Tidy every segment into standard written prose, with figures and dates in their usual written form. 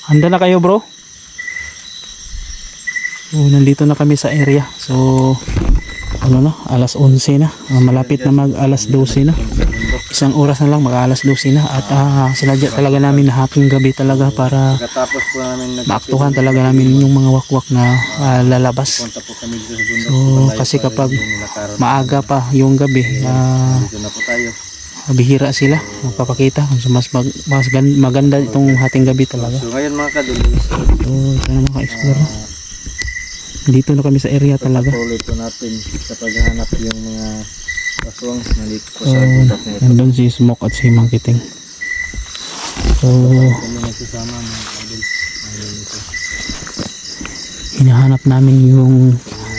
Handa na kayo bro? Nandito na kami sa area. So ano na, alas 11 na. Malapit na mag alas 12 na. Isang oras na lang mag alas 12 na. At sinadya talaga namin na hating gabi talaga para Pagkatapos po namin maaktuhan talaga namin yung mga wakwak na lalabas. punta po kami dito sa bundok. So kasi kapag maaga pa yung gabi, Dito na po tayo. bihira sila magpapakita. So mas maganda itong hating gabi talaga. So ngayon mga kadol, So ito na mga ka-explore. Dito na kami sa area talaga. patuloy po natin sa paghahanap yung mga aswang nandito po So sa bundok na ito. nandun si Smoke at si Mang Kiting. So Kami nagsasama mga kadol. hinahanap namin yung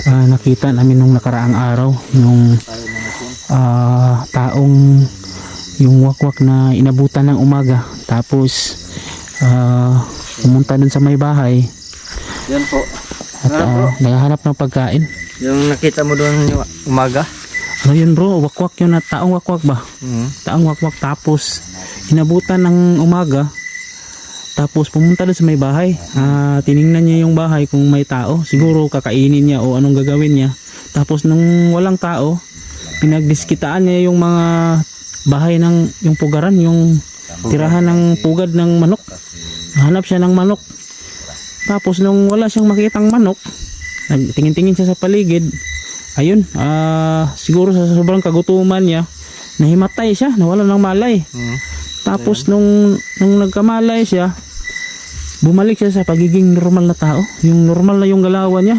nakita namin nung nakaraang araw, yung Tayo mga asin. taong yung wakwak na inabutan ng umaga, tapos pumunta dun sa may bahay Yan po. at naghahanap ng pagkain. Yung nakita mo doon yung umaga. Ano yun bro? Wakwak yun, at taong wakwak ba? Taong wakwak, tapos inabutan ng umaga, tapos pumunta dun sa may bahay. Tiningnan niya yung bahay kung may tao, siguro kakainin niya o anong gagawin niya. Tapos nung walang tao, pinagdiskitaan niya yung mga bahay ng yung pugaran, yung tirahan ng pugad ng manok. Hanap siya ng manok. Tapos nung wala siyang makitang manok, nagtingin-tingin siya sa paligid. Ayun, siguro sa sobrang kagutuman niya, nahimatay siya, nawalan ng malay. Tapos nung nagkamalay siya, bumalik siya sa pagiging normal na tao. Yung normal na yung galawan niya,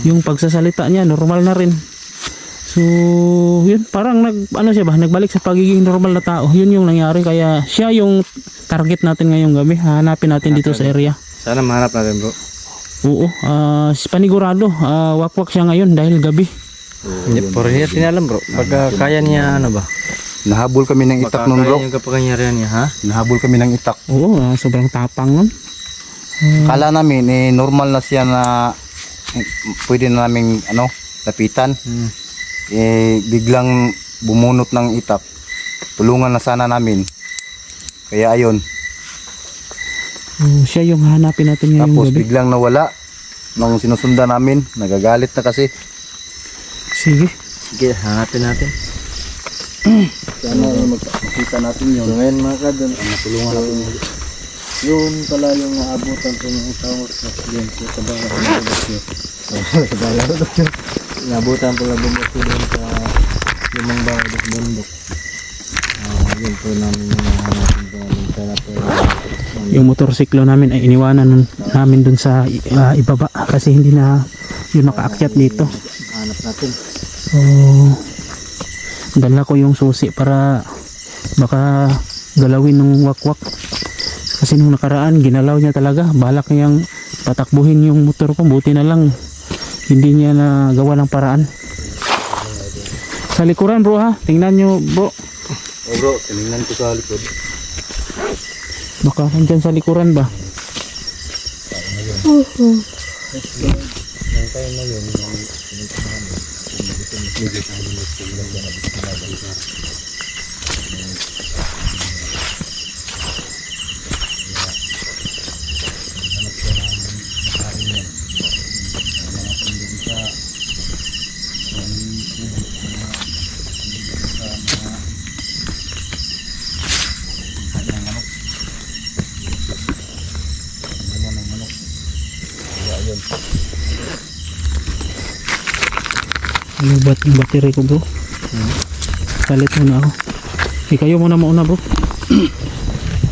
yung pagsasalita niya, normal na rin. So, yun, parang nagbalik sa pagiging normal na tao. Yun yung nangyari, kaya siya yung target natin ngayong gabi. Hanapin natin dito sa area. Sana mahanap natin bro. Oo, panigurado, wakwak siya ngayon dahil gabi. Pero hindi natin alam bro. Pagka kaya niya ano ba? Nahabol kami ng itak nun bro. Yung kapangyarihan niya ha? Nahabol kami ng itak. Oo, sobrang tapang nun. Kala namin normal na siya na pwede na namin lapitan. Biglang bumunot ng itak. Tulungan na sana namin. Kaya ayun. Siya yung hanapin natin ngayong Tapos gabi. biglang nawala. Nung sinusundan namin, nagagalit na kasi. Sige. Sige, hanapin natin. Sana makita natin yun. So ngayon mga kadol, Matulungan natin yun. yun pala yung naabutan ko ng isang yun sa bahay ng doktor. Sa bahay ng doktor. Naabutan pala bumukod doon sa limang bahay ng bundok. Yun po namin yung hanapin po namin. Sana po Yung motorsiklo namin ay iniwanan namin dun sa ibaba kasi hindi na yun makaakyat dito. hanap natin. So dala ko yung susi para baka galawin ng wakwak. Kasi nung nakaraan ginalaw niya talaga, balak niyang patakbuhin yung motor ko, buti na lang hindi niya nagawa ng paraan. Sa likuran bro ha, tingnan nyo bro, Bro, tinignan ko sa likod. baka nandyan sa likuran ba. Lubat yung battery ko bro. Palit muna ako. Kayo muna mauna bro.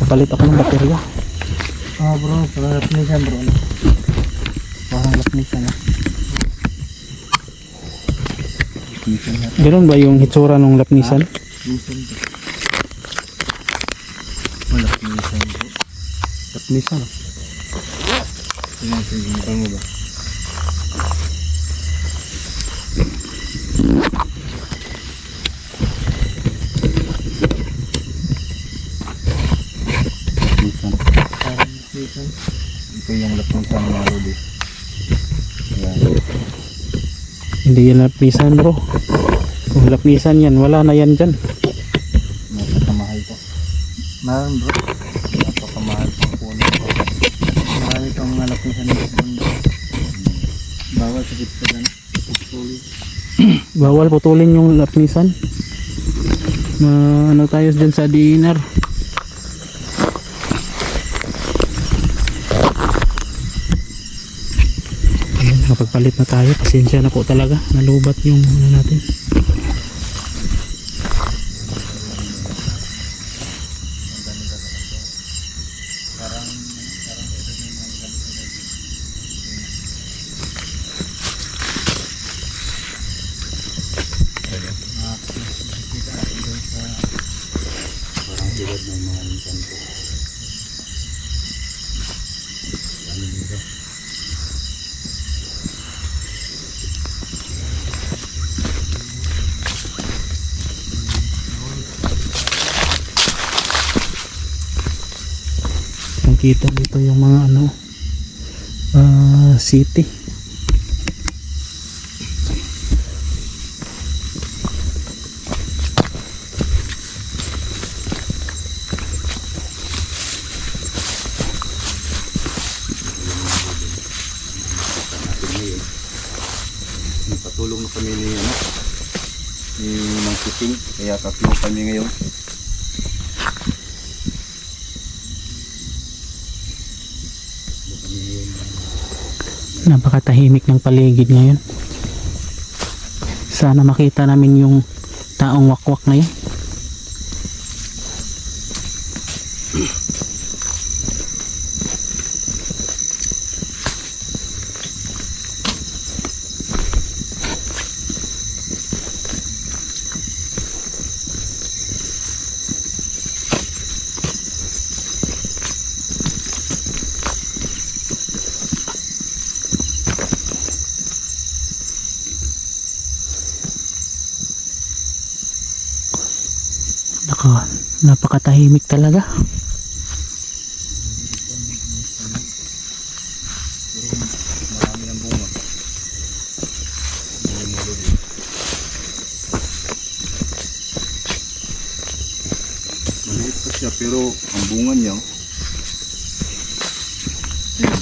Papalit ako ng baterya. Bro, parang lapnisan bro. Parang lapnisan na. Ganun ba yung hitsura ng lapnisan? Lapnisan bro. Lapnisan bro. Lapnisan. Tingnan ko yung mukha mo ba? Ito yung lapnisan ng Rudy. Ayan. Hindi yan lapnisan bro. Kung lapnisan yan, wala na yan dyan. Napakamahal to. Meron bro. Napakamahal pang puno. lapihan ng bundok. Bawal sakit sa ganun. Pagsulit. Bawal putulin yung lapnisan. Ano tayo dyan sa dinner. Ayan, nakapagpalit na tayo. Pasensya na po talaga. Nalubat yung ano natin. Nakita dito yung mga ano city. Patulong na kami ni Mang Siting, kaya tatlo kami ngayon. Napakatahimik ng paligid ngayon. Sana makita namin yung taong wakwak na yun. Napakatahimik talaga. Marami ng bunga. Maliit pa siya pero ang bunga niya ayan.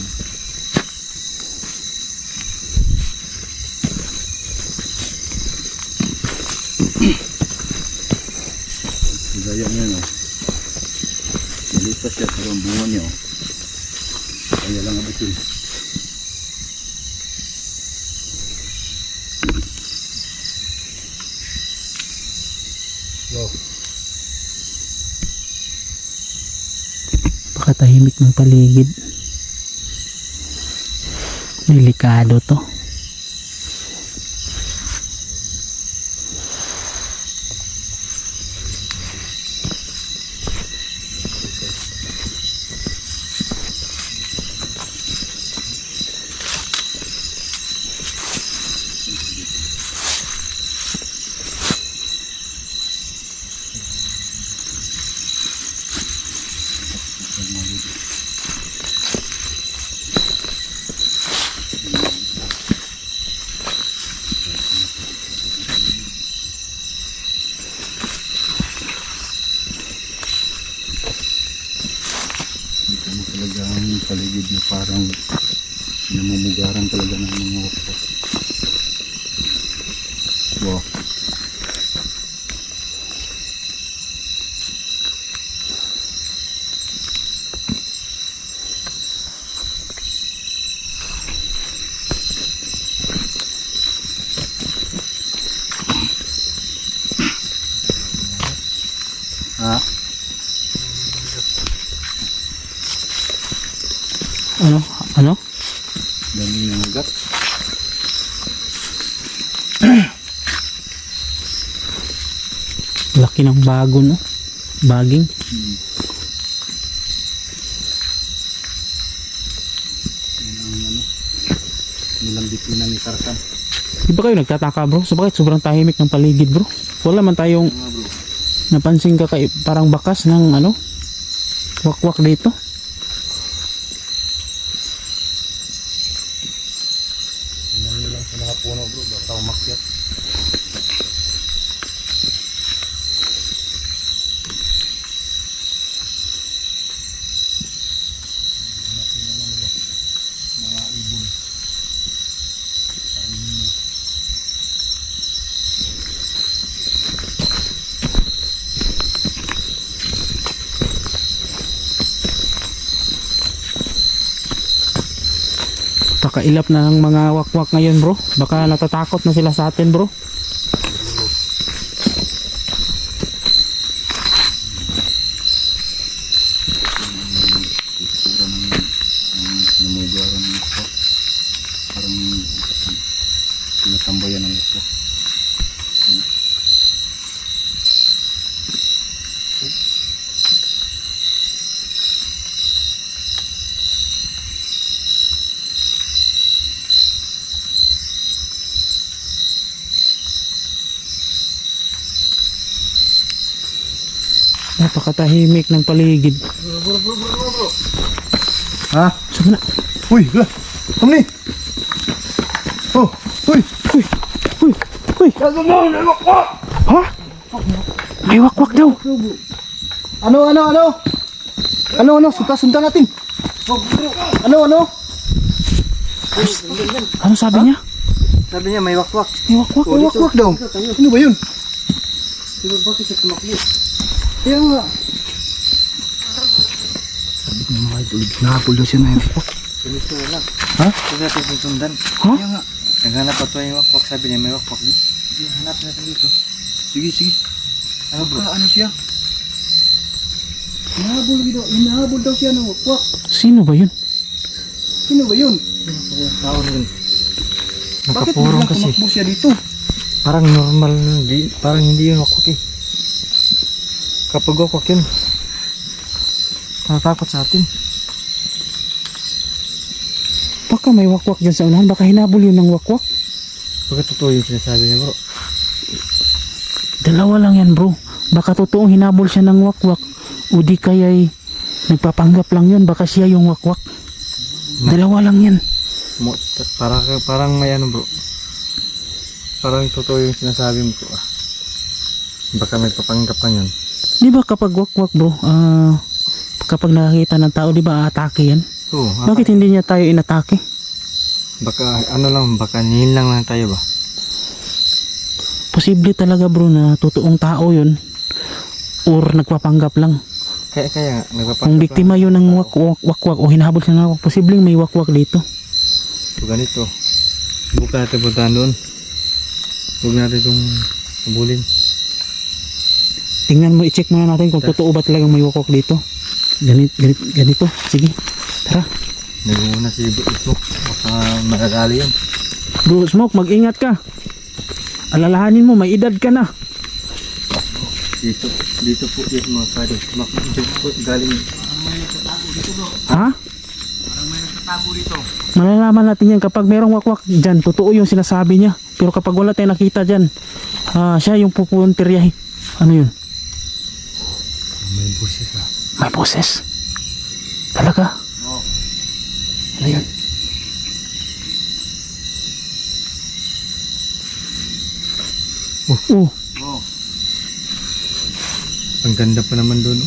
Gaya niya no. Maliit pa siya pero ang bunga niya kaya lang abutin. Wow. Napakatahimik ng paligid. Delikado to. Ito na talaga ang paligid na parang namumugaran talaga ng mga wakwa. Wow. Ha? Ano? Dami ng ugat. Laki ng bago no? Baging. Yan ang nilambitin ni Tarzan. Di ba kayo nagtataka bro? So bakit sobrang tahimik ng paligid bro? Wala man tayong Mga bro. napansin ka kay parang bakas ng ano? Wakwak dito. Tingnan nyo lang sa mga puno bro. Baka umakyat. Napakailap na ng mga wakwak ngayon bro. Baka natatakot na sila sa atin bro. Namugaran ng wakwak. Parang tinatambayan ng wakwak. Napakatahimik ng paligid. Ha? Saan na? Uy! Hala! Kamni! Oh! Uy! Uy! Uy! Uy! Ha? May wakwak daw. Ano? Sundan natin. Ano? Ano sabi niya? Sabi niya may wakwak. May wakwak. May wakwak daw. Ano ba yun? Pero bakit siya tumakbo? Kaya nga. Sabi ko mga idol, nahabol daw siya na yung wakwak. Ganito na lang. Ha? Huwag natin susundan. Ha? Kaya nga. Naghanap pa tayo yung wakwak. Sabi niya may wakwak. Di, hanapin natin dito. Sige. Ano bro? Ano siya? Hinahabol daw siya ng wakwak. Sino ba yun? Sino ba yun? Tao yun. Bakit Nakapurong biglang kasi. tumakbo siya dito? Parang normal. Parang hindi yun wakwak eh. Kapag wakwak yun, natatakot sa atin. Baka may wakwak dyan sa unahan. Baka hinabol yun ng wakwak. Bakit totoo yung sinasabi niya bro? Dalawa lang yan bro. Baka totoong hinabol siya ng wakwak. O di kaya'y nagpapanggap lang yun. Baka siya yung wakwak. Dalawa lang yan. Parang may ano bro. Parang totoo yung sinasabi mo bro. Baka may papanggap ka yun. Di ba kapag wakwak bro, kapag nakakita ng tao, di ba atake yan? Oo. Bakit hindi niya tayo inatake? Baka ano lang, baka nihin lang tayo ba? Posible talaga bro na totoong tao yun. Or nagpapanggap lang. Kaya nagpapanggap Kung biktima yun ng wakwak o hinahabol siya ng wakwak, posibleng may wakwak dito. So ganito. Buka natin puntahan doon. Huwag natin itong habulin. Tingnan mo, i-check muna natin kung totoo ba talagang may wakwak dito. Ganito. Sige, tara. Nagmuna si Smoke. Baka magagali yan. Bro Smoke, mag-ingat ka. Alalahanin mo, may edad ka na. Dito po yung mga pare. Dito po galing. Ha? Malalaman natin yan kapag merong wakwak dyan. Totoo yung sinasabi niya. Pero kapag wala tayong nakita dyan, siya yung pupuntiryahin. Ano yun? May busis ah. May boses. Talaga? Oo. Ano yun? Oh. Oo. Ang ganda pa naman doon.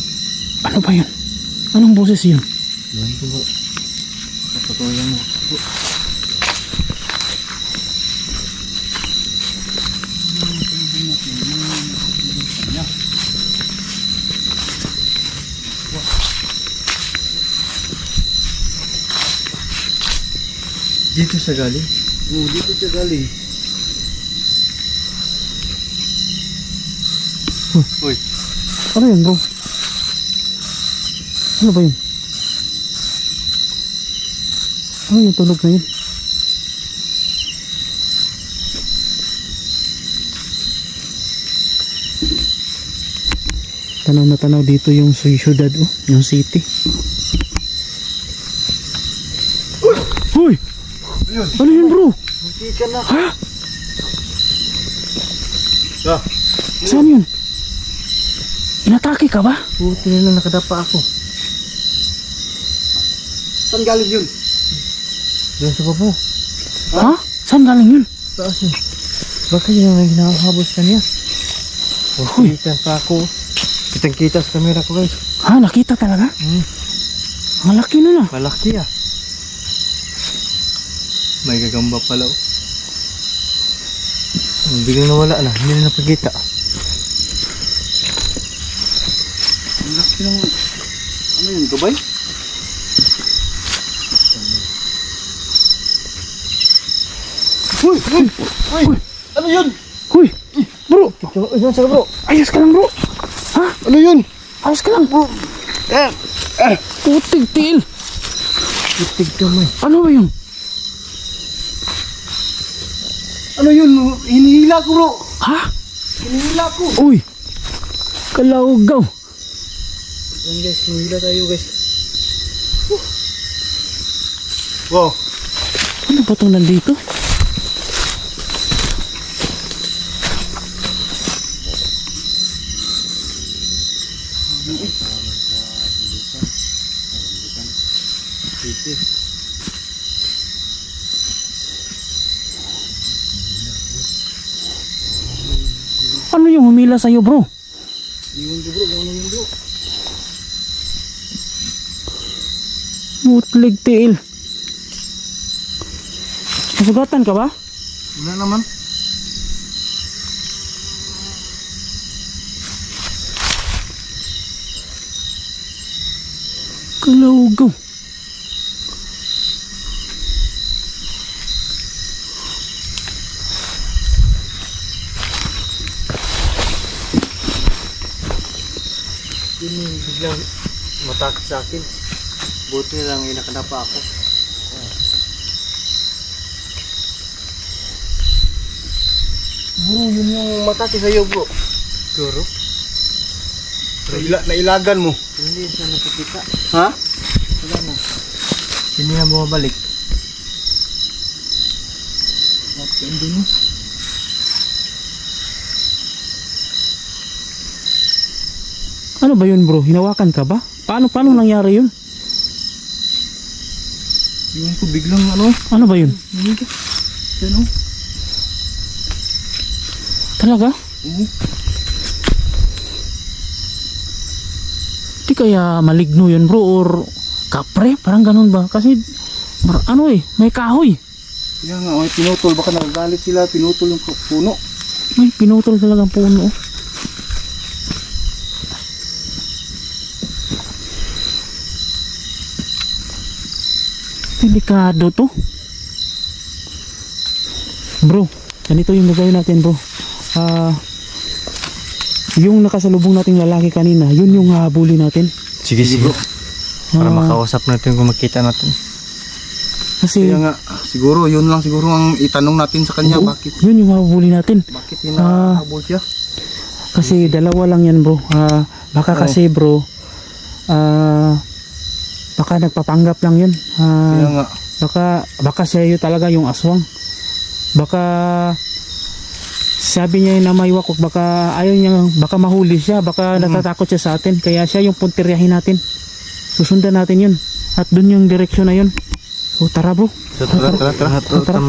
Ano ba yun? Anong boses yun? Yan po bro. Totoo yan mo. Dito siya galing? Oo, dito siya galing. Uy. Ano yun bro? Ano ba yun? Ano yung tunog na yun? Tanaw na tanaw dito yung syudad, yung city. Uy! Ano yun bro? Hindi ka na. Ha? Ah. Saan yun? Inatake ka ba? Buti na lang nakadapa ako. Saan galing yun? Diyan sa babo. Ha? Saan galing yun? Taas yun. Baka yun ang hinahabos ka niya. Uy. Kita pa ako. Kitang-kita sa camera ko guys. Ha? Nakita talaga? Ang laki na na. Malaki ah. May gagamba pala oh. Biglang nawala na. Hindi na napagkita. Ang laki ng... Ano yun? Gabay? Uy! Ano yun? Huy! Bro! Ano sa bro? Ayos ka lang bro! Ano yun? Ayos ka lang bro! Putig tiil! Putig kamay. Ano ba yun? Ano yun? Hinihila ko bro. Ha? Hinihila ko. Uy! Kalawgaw! Yan guys, hinihila tayo guys. Wow. Ano ba itong nandito? Ano yung humila sa'yo bro? Iwan ko bro, ano yun bro? Butlig tiil. Nasugatan ka ba? Wala naman. Kalawgaw. Yun yung biglang matakot sa akin. Buti na lang nakadapa ako. Bro, yun yung matakot sa'yo bro. Siguro? Nailagan mo. Hindi siya nakikita. Ha? Wala na. Hindi na bumabalik. Hindi mo. Ano ba yun bro? Hinawakan ka ba? Paano nangyari yun? Iwan ko biglang ano. Ano ba yun? Ano? Talaga? Oo. Di kaya maligno yun bro or kapre? Parang ganun ba? Kasi ano may kahoy. Kaya nga, may pinutol. Baka nagagalit sila. Pinutol yung puno. May pinutol talagang puno. Delikado to. Bro, ganito yung gagawin natin bro. Yung nakasalubong nating lalaki kanina, yun yung hahabulin natin. Sige, sige. Para Ah, makausap natin kung makita natin. Kasi Kaya nga, siguro, yun lang siguro ang itanong natin sa kanya. oo, Bakit? yun yung hahabulin natin. Bakit hinahabol siya? Kasi dalawa lang yan bro. Baka Oo. kasi bro, baka nagpapanggap lang yun. Kaya nga. Baka siya yun talaga yung aswang. Baka sabi niya na may wakwak, baka ayaw niya, baka mahuli siya, baka natatakot siya sa atin. Kaya siya yung puntiryahin natin. Susundan natin yun. At dun yung direksyon na yun. So tara bro. Tara. Tara.